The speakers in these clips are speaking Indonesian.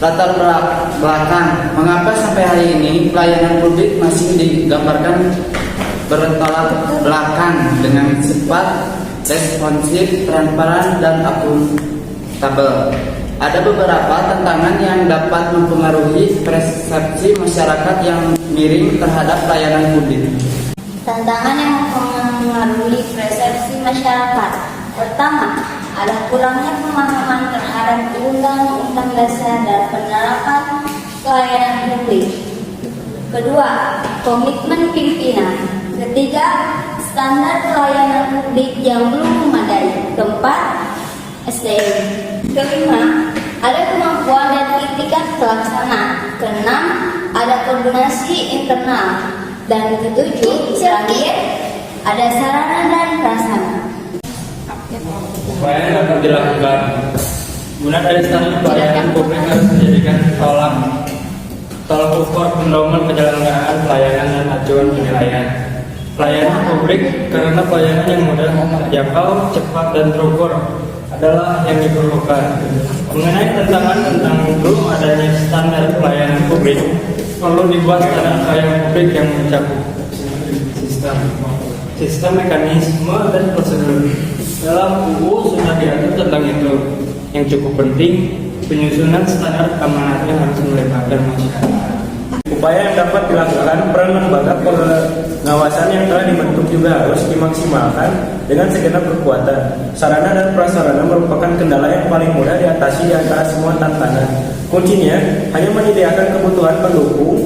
Latar belakang, mengapa sampai hari ini pelayanan publik masih digambarkan bertolak belakang dengan sifat responsif, transparan, dan akuntabel. Ada beberapa tantangan yang dapat mempengaruhi persepsi masyarakat yang miring terhadap pelayanan publik. Tantangan yang mempengaruhi persepsi masyarakat. Pertama, ada kurangnya pemahaman terhadap undang-undang dasar dan penerapan pelayanan publik. Kedua, komitmen pimpinan. Ketiga, standar pelayanan publik yang belum memadai. Keempat, SDM. Kelima, ada kemampuan dan itikat pelaksana. Keenam, ada koordinasi internal. Dan ketujuh, terakhir, ada sarana dan prasarana. Upaya yang dapat dilakukan guna dari standar pelayanan publik harus menjadikan tolak ukur pendorong penyelenggaraan pelayanan dan acuan penilaian pelayanan publik, karena pelayanan yang mudah, terjangkau, cepat, dan terukur adalah yang diperlukan. Mengenai tantangan tentang belum adanya standar pelayanan publik, perlu dibuat standar pelayanan publik yang mencakup sistem mekanisme dan prosedur. Dalam UU sudah diatur tentang itu. Yang cukup penting, penyusunan standar keamanannya harus melibatkan masyarakat. Upaya yang dapat dilakukan, peran lembaga pengawasan yang telah dibentuk juga harus dimaksimalkan dengan segenap kekuatan. Sarana dan prasarana merupakan kendala yang paling mudah diatasi di antara semua tantangan. Kuncinya hanya menyediakan kebutuhan pendukung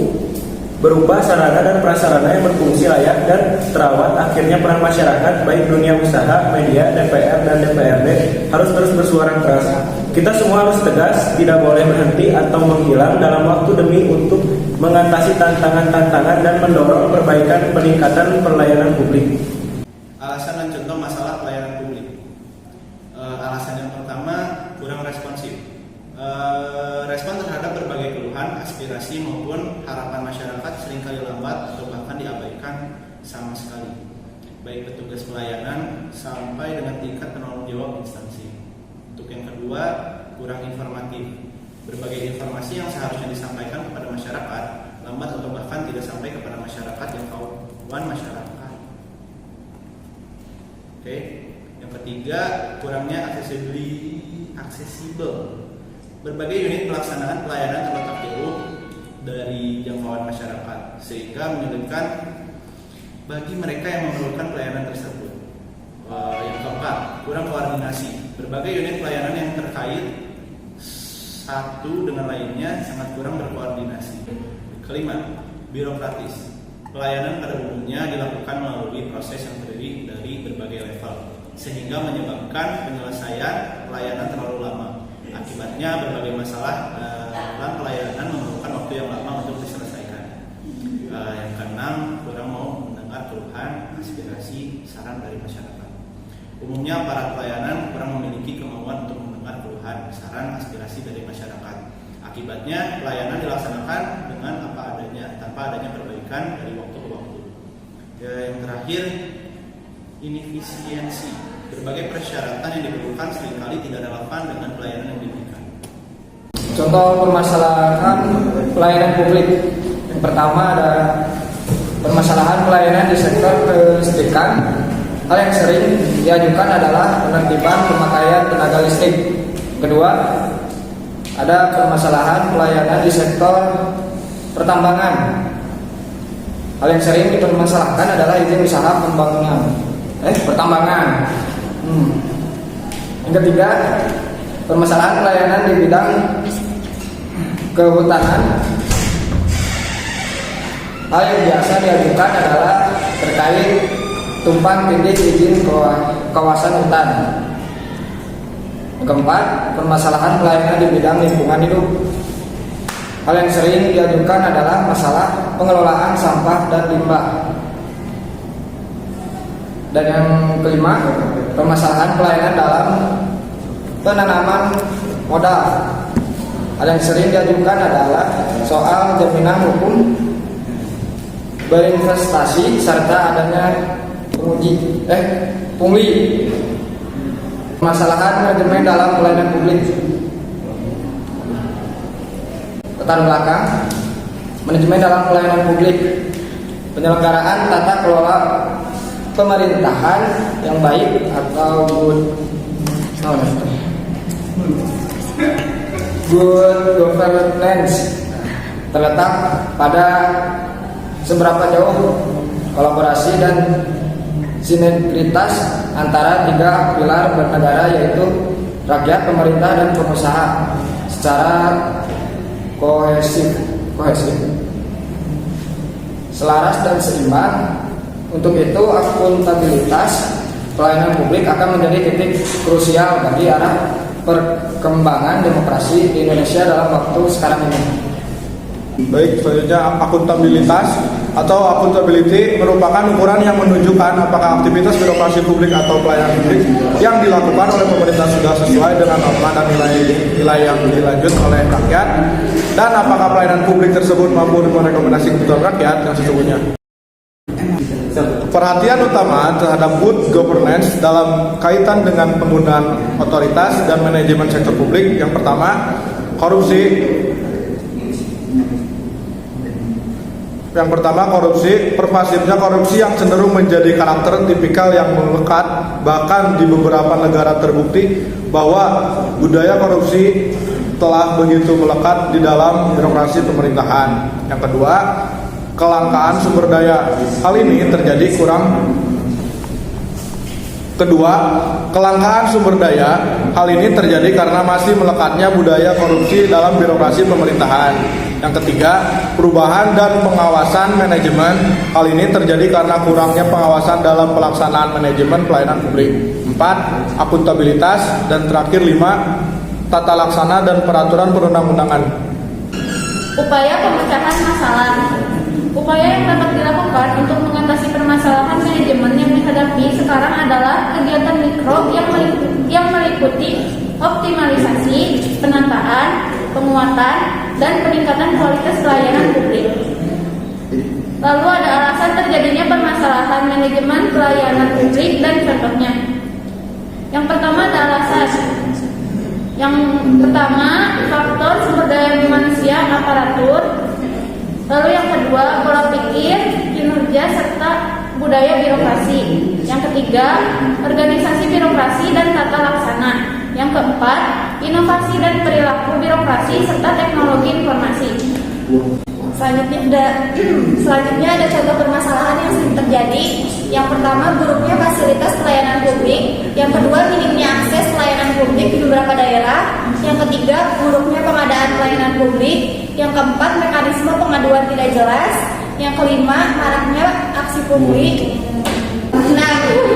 berupa sarana dan prasarana yang berfungsi layak dan terawat. Akhirnya peran masyarakat, baik dunia usaha, media, DPR, dan DPRD harus terus bersuara keras. Kita semua harus tegas, tidak boleh berhenti atau menghilang dalam waktu demi untuk mengatasi tantangan-tantangan dan mendorong perbaikan peningkatan pelayanan publik. Alasan dan contoh masalah pelayanan publik. Alasan yang pertama, kurang responsif. Respon terhadap berbagai keluhan, aspirasi maupun harapan masyarakat seringkali lambat atau bahkan diabaikan sama sekali, baik petugas pelayanan sampai dengan tingkat penanggung jawab instansi. Untuk yang kedua, kurang informatif. Berbagai informasi yang seharusnya disampaikan kepada masyarakat lambat atau bahkan tidak sampai kepada masyarakat yang kawan masyarakat. Oke. Yang ketiga, kurangnya aksesibel. Berbagai unit pelaksanaan pelayanan terletak jauh dari jangkauan masyarakat, sehingga menyulitkan bagi mereka yang memerlukan pelayanan tersebut. Yang keempat, kurang koordinasi. Berbagai unit pelayanan yang terkait satu dengan lainnya sangat kurang berkoordinasi. Kelima, birokratis. Pelayanan pada umumnya dilakukan melalui proses yang terdiri dari berbagai level, sehingga menyebabkan penyelesaian pelayanan terlalu lama. Akibatnya berbagai masalah dalam pelayanan memerlukan waktu yang lama untuk diselesaikan. Yang keenam, kurang mau mendengar keluhan, aspirasi, saran dari masyarakat. Umumnya para pelayanan kurang memiliki kemauan untuk mendengar keluhan, saran, aspirasi dari masyarakat. Akibatnya pelayanan dilaksanakan dengan apa adanya, tanpa adanya perbaikan dari waktu ke waktu. Yang terakhir, inefisiensi. Berbagai persyaratan yang diperlukan seringkali tidak relevan dengan pelayanan yang diberikan. Contoh permasalahan pelayanan publik. Yang pertama ada permasalahan pelayanan di sektor kelistrikan. Hal yang sering diajukan adalah penertiban pemakaian tenaga listrik. Kedua, ada permasalahan pelayanan di sektor pertambangan. Hal yang sering dipermasalahkan adalah izin usaha pertambangan. Yang ketiga, permasalahan pelayanan di bidang kehutanan. Hal yang biasa diajukan adalah terkait tumpang tindih izin kawasan hutan. Yang keempat, permasalahan pelayanan di bidang lingkungan hidup. Hal yang sering diajukan adalah masalah pengelolaan sampah dan limbah. Dan yang kelima, permasalahan pelayanan dalam penanaman modal. Hal yang sering diajukan adalah soal jaminan hukum berinvestasi serta adanya pungli. Permasalahan manajemen dalam pelayanan publik. latar belakang, manajemen dalam pelayanan publik, penyelenggaraan tata kelola pemerintahan yang baik atau good governance terletak pada seberapa jauh kolaborasi dan sinergitas antara tiga pilar bernegara, yaitu rakyat, pemerintah, dan pengusaha secara kohesif, selaras dan seimbang. Untuk itu, akuntabilitas pelayanan publik akan menjadi titik krusial bagi arah perkembangan demokrasi di Indonesia dalam waktu sekarang ini. Baik, selanjutnya akuntabilitas atau accountability merupakan ukuran yang menunjukkan apakah aktivitas birokrasi publik atau pelayanan publik yang dilakukan oleh pemerintah sudah sesuai dengan norma dan nilai yang dilanjut oleh rakyat, dan apakah pelayanan publik tersebut mampu merekomendasi kebutuhan rakyat yang sesungguhnya. Perhatian utama terhadap good governance dalam kaitan dengan penggunaan otoritas dan manajemen sektor publik. Yang pertama, korupsi. Pervasifnya korupsi yang cenderung menjadi karakter tipikal yang melekat, bahkan di beberapa negara terbukti bahwa budaya korupsi telah begitu melekat di dalam birokrasi pemerintahan. Yang kedua, kelangkaan sumber daya. Hal ini terjadi karena masih melekatnya budaya korupsi dalam birokrasi pemerintahan. Yang ketiga, perubahan dan pengawasan manajemen. Hal ini terjadi karena kurangnya pengawasan dalam pelaksanaan manajemen pelayanan publik. 4. Akuntabilitas. Dan terakhir 5. Tata laksana dan peraturan perundang-undangan. Upaya pemecahan masalah. Upaya yang dapat dilakukan untuk mengatasi permasalahan manajemen yang dihadapi sekarang adalah kegiatan mikro yang meliputi optimalisasi, penataan, penguatan, dan peningkatan kualitas pelayanan publik. Lalu ada alasan terjadinya permasalahan manajemen pelayanan publik dan contohnya. Yang pertama ada alasan. Yang pertama, faktor sumber daya manusia aparatur. Lalu yang kedua, pola pikir, kinerja, serta budaya birokrasi. Yang ketiga, organisasi birokrasi dan tata laksana. Yang keempat, inovasi dan perilaku birokrasi serta teknologi informasi. Selanjutnya ada contoh permasalahan yang sering terjadi. Yang pertama, buruknya fasilitas pelayanan publik. Yang kedua, minimnya akses pelayanan publik di beberapa daerah. Yang ketiga, buruknya pengadaan pelayanan publik. Yang keempat, mekanisme pengaduan tidak jelas. Yang kelima, maraknya aksi pungli. Nah,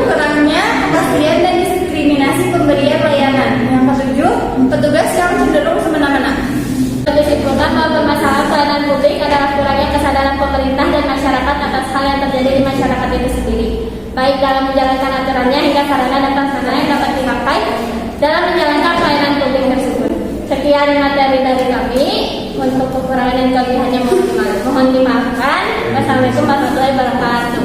kurangnya kepastian dan diskriminasi pemberian layanan. Yang ketujuh, petugas yang cenderung semena-mena. Disimpulkan bahwa permasalahan pelayanan publik adalah kurangnya kesadaran pemerintah dan masyarakat atas hal yang terjadi di masyarakat itu sendiri, baik dalam menjalankan aturannya hingga sarana dan prasarana yang dapat dipakai dalam menjalankan pelayanan publik tersebut. Sekian materi dari kami. Untuk kekurangan dan kelebihannya mohon dimaafkan. Wassalamualaikum warahmatullahi wabarakatuh.